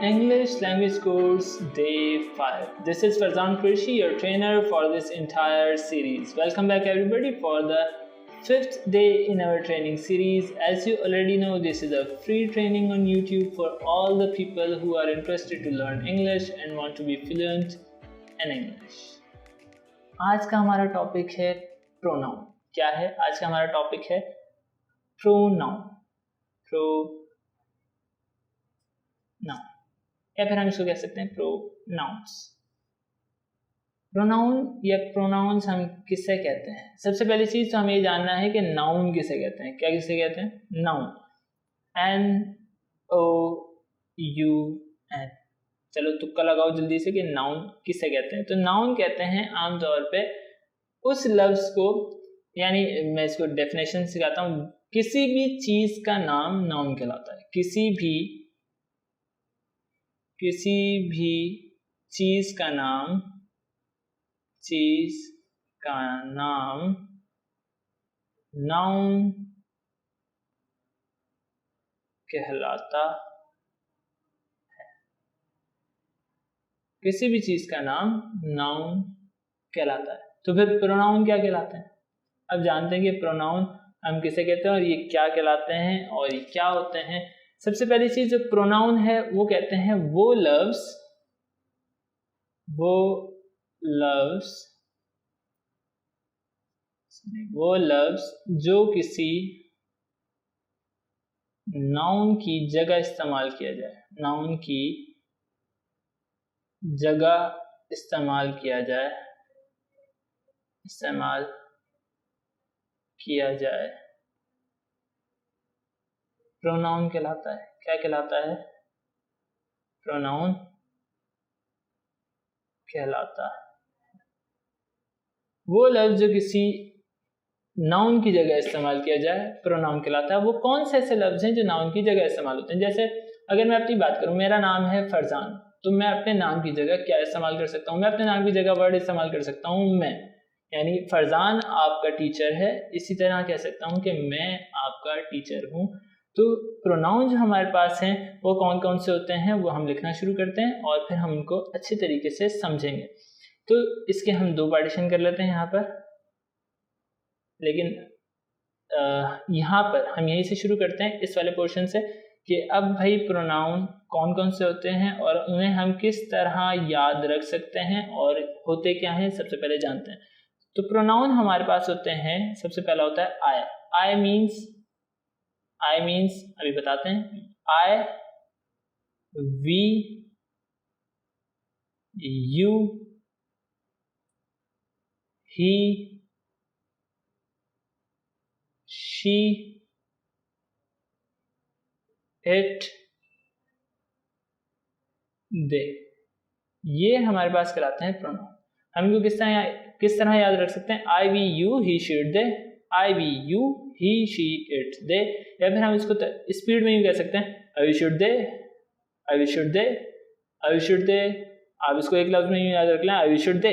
English Language Course Day 5. This is Farzan Quraishi, your trainer for this entire series. Welcome back everybody for the 5th day in our training series. As you already know, this is a free training on YouTube for all the people who are interested to learn English and want to be fluent in English. आज का हमारा topic है pronoun. क्या है आज का हमारा topic है प्रोनाउन. या फिर हम इसको कह सकते हैं प्रोनाउंस. प्रोनाउन या प्रोनाउंस हम किससे कहते हैं? सबसे पहली चीज तो हमें ये जानना है कि नाउन किसे कहते हैं. क्या किसे कहते हैं? नाउन. NOUN. चलो तुक्का लगाओ जल्दी से कि नाउन किसे कहते हैं. तो नाउन कहते हैं आमतौर पे उस लफ्ज को, यानी मैं इसको डेफिनेशन सिखाता हूँ, किसी भी चीज का नाम नाउन कहलाता है. किसी भी चीज का नाम नाउन कहलाता है. किसी भी चीज का नाम नाउन कहलाता है. तो फिर प्रोनाउन क्या कहलाते हैं? अब जानते हैं कि प्रोनाउन हम किसे कहते हैं और ये क्या कहलाते हैं और ये क्या होते हैं. सबसे पहली चीज जो प्रोनाउन है वो कहते हैं वो लफ्ज जो किसी नाउन की जगह इस्तेमाल किया जाए. नाउन की जगह इस्तेमाल किया जाए प्रोनाउन कहलाता है. क्या कहलाता है? प्रोनाउन कहलाता है. वो लफ्ज जो किसी नाउन की जगह इस्तेमाल किया जाए प्रोनाउन कहलाता है. वो कौन से ऐसे लफ्ज हैं जो नाउन की जगह इस्तेमाल होते हैं? जैसे अगर मैं अपनी बात करूं, मेरा नाम है फरजान, तो मैं अपने नाम की जगह क्या इस्तेमाल कर सकता हूं? मैं अपने नाम की जगह वर्ड इस्तेमाल कर सकता हूं मैं, यानी फरजान आपका टीचर है. इसी तरह कह सकता हूं कि मैं आपका टीचर हूं. तो प्रोनाउन जो हमारे पास हैं वो कौन कौन से होते हैं वो हम लिखना शुरू करते हैं और फिर हम उनको अच्छे तरीके से समझेंगे. तो इसके हम 2 पार्टीशन कर लेते हैं यहाँ पर, लेकिन यहाँ पर हम यहीं से शुरू करते हैं इस वाले पोर्शन से कि अब भाई प्रोनाउन कौन कौन से होते हैं और उन्हें हम किस तरह याद रख सकते हैं और होते क्या हैं सबसे पहले जानते हैं. तो प्रोनाउन हमारे पास होते हैं, सबसे पहला होता है आई. आई मीन्स अभी बताते हैं. I, we, you, he, she, it, they. ये हमारे पास कहलाते हैं प्रोनाउन. हम इनको किस तरह याद रख सकते हैं? I, we, you, he, she, it, they. I, we, you, he, she, it, they. या फिर हम इसको स्पीड में यूं कह सकते हैं, I should they, I should they, I should they. आप इसको एक लफ्ज में यूं याद रख लें, I should they,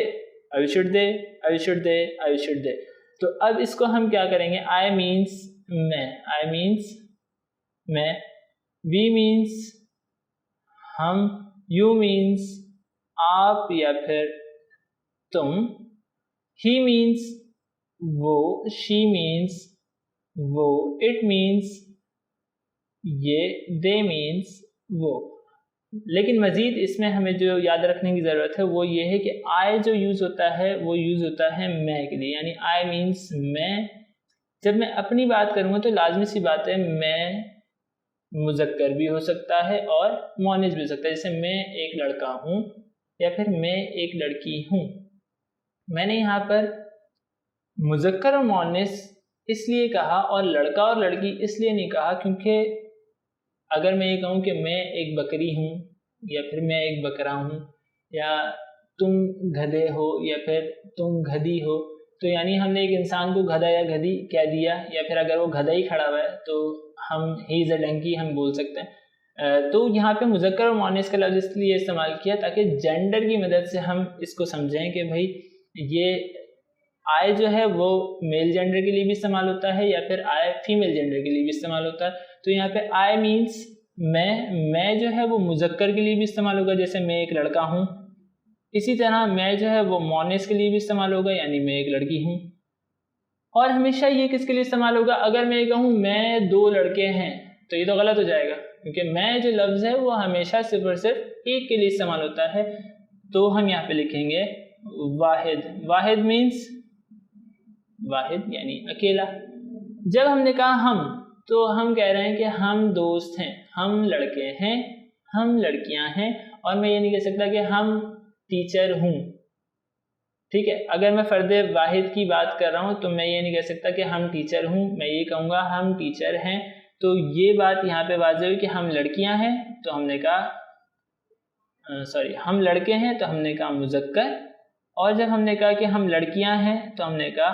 I should they, I should they, I should they. तो अब इसको हम क्या करेंगे? आई मीन्स मैं, वी मीन्स हम, यू मीन्स आप या फिर तुम, ही मीन्स वो, शी मीन्स वो, इट मीन्स ये, दे मीन्स वो. लेकिन मज़ीद इसमें हमें जो याद रखने की ज़रूरत है वो ये है कि आई जो यूज़ होता है वो यूज़ होता है मैं के लिए, यानी आई मीन्स मैं. जब मैं अपनी बात करूँगा तो लाजमी सी बात है मैं मुज़क्कर भी हो सकता है और मुअन्नस भी हो सकता है. जैसे मैं एक लड़का हूँ या फिर मैं एक लड़की हूँ. मैंने यहाँ पर मुज़क्कर और मुअन्नस इसलिए कहा और लड़का और लड़की इसलिए नहीं कहा क्योंकि अगर मैं ये कहूँ कि मैं एक बकरी हूँ या फिर मैं एक बकरा हूँ या तुम गधे हो या फिर तुम गधी हो, तो यानी हमने एक इंसान को गधा या गधी कह दिया, या फिर अगर वो गधा ही खड़ा हुआ है तो हम ही इज़ अ डंकी हम बोल सकते हैं. तो यहाँ पे मुज़क्कर और मुअन्नस का लफ्ज़ इसलिए इस्तेमाल किया ताकि जेंडर की मदद से हम इसको समझें कि भाई ये आई जो है वो मेल जेंडर के लिए भी इस्तेमाल होता है या फिर आई फीमेल जेंडर के लिए भी इस्तेमाल होता है. तो यहाँ पे आई मीन्स मैं जो है वो मुज़क्कर के लिए भी इस्तेमाल होगा, जैसे मैं एक लड़का हूँ। इसी तरह मैं जो है वो मोनेस के लिए भी इस्तेमाल होगा, यानी मैं एक लड़की हूँ। और हमेशा ये किसके लिए इस्तेमाल होगा, अगर मैं ये कहूँ मैं 2 लड़के हैं तो ये तो गलत हो जाएगा, क्योंकि मैं जो लफ्ज़ है वो हमेशा सिर्फ और सिर्फ एक के लिए इस्तेमाल होता है। तो हम यहाँ पे लिखेंगे वाहिद। वाहिद मीन्स वाहिद यानी अकेला। जब हमने कहा हम, तो हम कह रहे हैं कि हम दोस्त हैं, हम लड़के हैं, हम लड़कियां हैं, और मैं ये नहीं कह सकता कि हम टीचर हूँ। ठीक है, अगर मैं फ़र्द वाहिद की बात कर रहा हूँ तो मैं ये नहीं कह सकता कि हम टीचर हूँ, मैं ये कहूँगा हम टीचर हैं। तो ये बात यहाँ पे वाज़ेह हुई कि हम लड़कियाँ हैं तो हमने कहा हम लड़के हैं तो हमने कहा मुज़क्कर, और जब हमने कहा कि हम लड़कियां हैं तो हमने कहा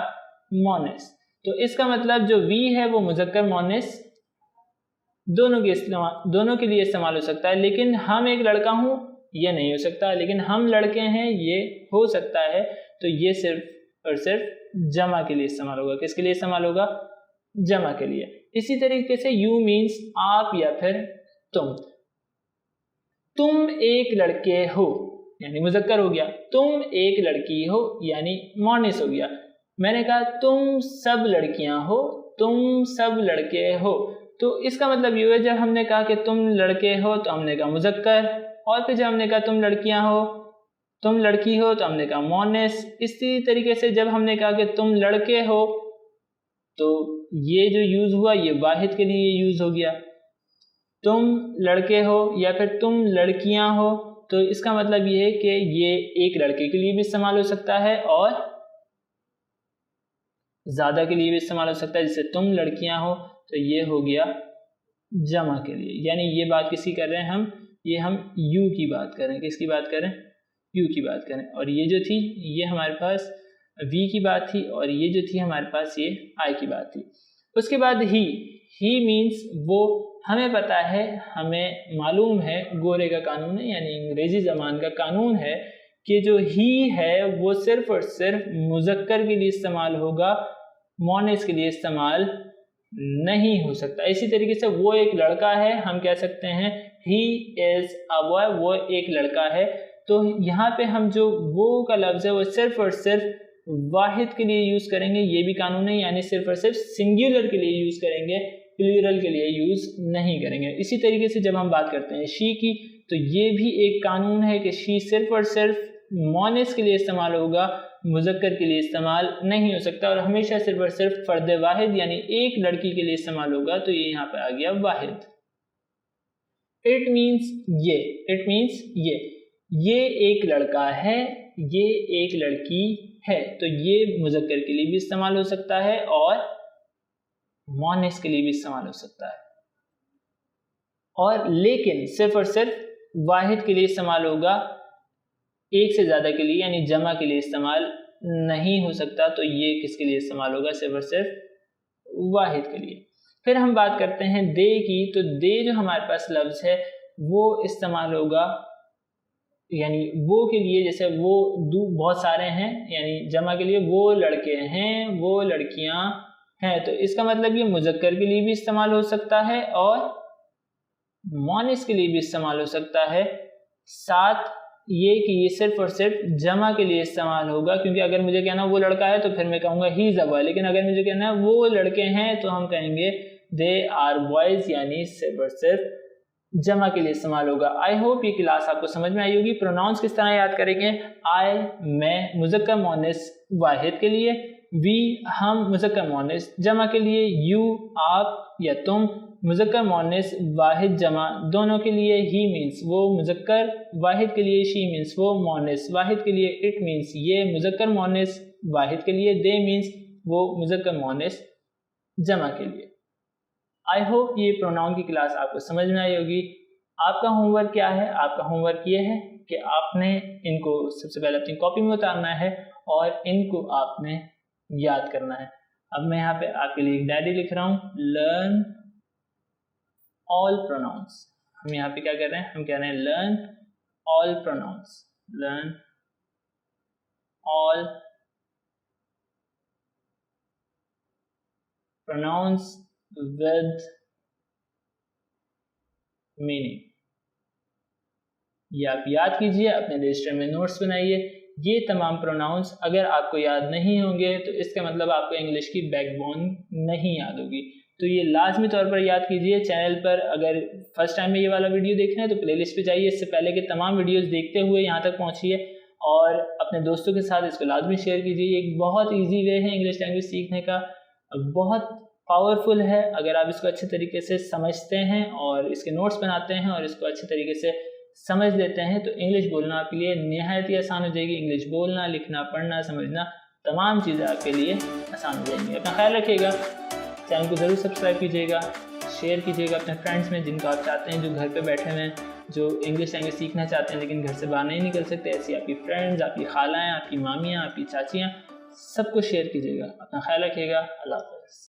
मोनेस। तो इसका मतलब जो वी है वो मुज़क्कर मोनेस दोनों के लिए इस्तेमाल हो सकता है। लेकिन हम एक लड़का हूँ ये नहीं हो सकता, लेकिन हम लड़के हैं ये हो सकता है। तो ये सिर्फ और सिर्फ जमा के लिए इस्तेमाल होगा। किसके लिए इस्तेमाल होगा, जमा के लिए। इसी तरीके से यू मीन्स आप या फिर तुम एक लड़के हो यानी मुज़क्कर हो गया, तुम एक लड़की हो यानी मोनेस हो गया। मैंने कहा तुम सब लड़कियां हो, तुम सब लड़के हो, तो इसका मतलब ये है जब हमने कहा कि तुम लड़के हो तो हमने कहा मुज़क्कर, और फिर जब हमने कहा तुम लड़कियां हो, तुम लड़की हो तो हमने कहा मोनेस। इसी तरीके से जब हमने कहा कि तुम लड़के हो तो ये जो यूज़ हुआ ये वाहिद के लिए यूज़ हो गया। तुम लड़के हो या फिर तुम लड़कियां हो, तो इसका मतलब ये है कि ये एक लड़के के लिए भी इस्तेमाल हो सकता है और ज़्यादा के लिए भी इस्तेमाल हो सकता है। जैसे तुम लड़कियां हो तो ये हो गया जमा के लिए, यानी ये बात किसकी कर रहे हैं हम, ये हम यू की बात करें। किसकी बात करें, यू की बात करें। और ये जो थी ये हमारे पास वी की बात थी, और ये जो थी हमारे पास ये आई की बात थी। उसके बाद ही मीन्स वो। हमें पता है, हमें मालूम है, गोरे का कानून है यानी अंग्रेजी ज़बान का कानून है कि जो ही है वो सिर्फ और सिर्फ मुज़क्कर के लिए इस्तेमाल होगा, मोनेस के लिए इस्तेमाल नहीं हो सकता। इसी तरीके से वो एक लड़का है, हम कह सकते हैं ही इज़ अ बॉय, वो एक लड़का है। तो यहाँ पे हम जो वो का लफ्ज़ है वो सिर्फ और सिर्फ वाहिद के लिए यूज़ करेंगे, ये भी कानून है, यानी सिर्फ और सिर्फ सिंगुलर के लिए यूज़ करेंगे, प्लूरल के लिए यूज़ नहीं करेंगे। इसी तरीके से जब हम बात करते हैं शी की, तो ये भी एक कानून है कि शी सिर्फ और सिर्फ मोनेस के लिए इस्तेमाल होगा, मुज़क्कर के लिए इस्तेमाल नहीं हो सकता, और हमेशा सिर्फ और सिर्फ फ़र्द वाहिद यानी एक लड़की के लिए इस्तेमाल होगा। तो ये यहाँ पे आ गया वाहिद। इट मीन्स ये, इट मीन्स ये एक लड़का है, ये एक लड़की है, तो ये मुज़क्कर के लिए भी इस्तेमाल हो सकता है और मोनेस के लिए भी इस्तेमाल हो सकता है। और लेकिन सिर्फ और सिर्फ वाहिद के लिए इस्तेमाल होगा, एक से ज़्यादा के लिए यानी जमा के लिए इस्तेमाल नहीं हो सकता। तो ये किसके लिए इस्तेमाल होगा, सिर्फ और सिर्फ वाहिद के लिए। फिर हम बात करते हैं दे की, तो दे जो हमारे पास लफ्ज़ है वो इस्तेमाल होगा यानी वो के लिए, जैसे वो बहुत सारे हैं यानी जमा के लिए, वो लड़के हैं, वो लड़कियां हैं। तो इसका मतलब ये मुज़क्कर के लिए भी इस्तेमाल हो सकता है और मोनेस के लिए भी इस्तेमाल हो सकता है। साथ ये कि ये सिर्फ और सिर्फ जमा के लिए इस्तेमाल होगा, क्योंकि अगर मुझे कहना वो लड़का है तो फिर मैं कहूँगा ही इज़ अ बॉय, लेकिन अगर मुझे कहना है वो लड़के हैं तो हम कहेंगे दे आर बॉयज़, यानी सिर्फ और सिर्फ जमा के लिए इस्तेमाल होगा। आई होप ये क्लास आपको समझ में आई होगी। प्रोनाउंस किस तरह याद करेंगे, आई मैं मुज़क्कर मोनेस वाहिद के लिए, वी हम मुज़क्कर मोनेस जमा के लिए, यू आप या तुम मुज़क्कर मोनेस वाहिद जमा दोनों के लिए, ही मीन्स वो मुज़क्कर वाहिद के लिए, शी मीन्स वो मोनेस वाहिद के लिए, इट मीन्स ये मुज़क्कर मोनेस वाहिद के लिए, दे मीन्स वो मुज़क्कर मोनेस जमा के लिए। आई होप ये प्रोनाउन की क्लास आपको समझ में आई होगी। आपका होमवर्क क्या है, आपका होमवर्क ये है कि आपने इनको सबसे पहले अपनी कॉपी में उतारना है और इनको आपने याद करना है। अब मैं यहाँ पे आपके लिए एक डायरी लिख रहा हूँ, लर्न ऑल प्रोनाउंस। हम यहाँ पे क्या कर रहे हैं, हम कह रहे हैं learn all pronouns, learn all pronouns with meaning. ये आप याद कीजिए, अपने रजिस्टर में नोट्स बनाइए। ये तमाम प्रोनाउंस अगर आपको याद नहीं होंगे तो इसका मतलब आपको इंग्लिश की बैकबोन नहीं याद होगी। तो ये लाजमी तौर पर याद कीजिए। चैनल पर अगर फर्स्ट टाइम में ये वाला वीडियो देख रहे हैं तो प्लेलिस्ट पे जाइए, इससे पहले के तमाम वीडियोस देखते हुए यहाँ तक पहुँचिए और अपने दोस्तों के साथ इसको लाजमी शेयर कीजिए। एक बहुत ईजी वे है इंग्लिश लैंग्वेज सीखने का, बहुत पावरफुल है। अगर आप इसको अच्छे तरीके से समझते हैं और इसके नोट्स बनाते हैं और इसको अच्छे तरीके से समझ लेते हैं तो इंग्लिश बोलना आपके लिए निहायत ही आसान हो जाएगी। इंग्लिश बोलना, लिखना, पढ़ना, समझना, तमाम चीज़ें आपके लिए आसान हो जाएंगी। अपना ख्याल रखिएगा, चैनल को ज़रूर सब्सक्राइब कीजिएगा, शेयर कीजिएगा अपने फ्रेंड्स में जिनको आप चाहते हैं, जो घर पे बैठे हुए हैं, जो इंग्लिश लैंग्वेज सीखना चाहते हैं लेकिन घर से बाहर नहीं निकल सकते। ऐसी आपकी फ्रेंड्स, आपकी खालाएँ, आपकी मामियाँ, आपकी चाचियाँ, सबको शेयर कीजिएगा। अपना ख्याल रखिएगा। अल्लाह हाफ़िज़।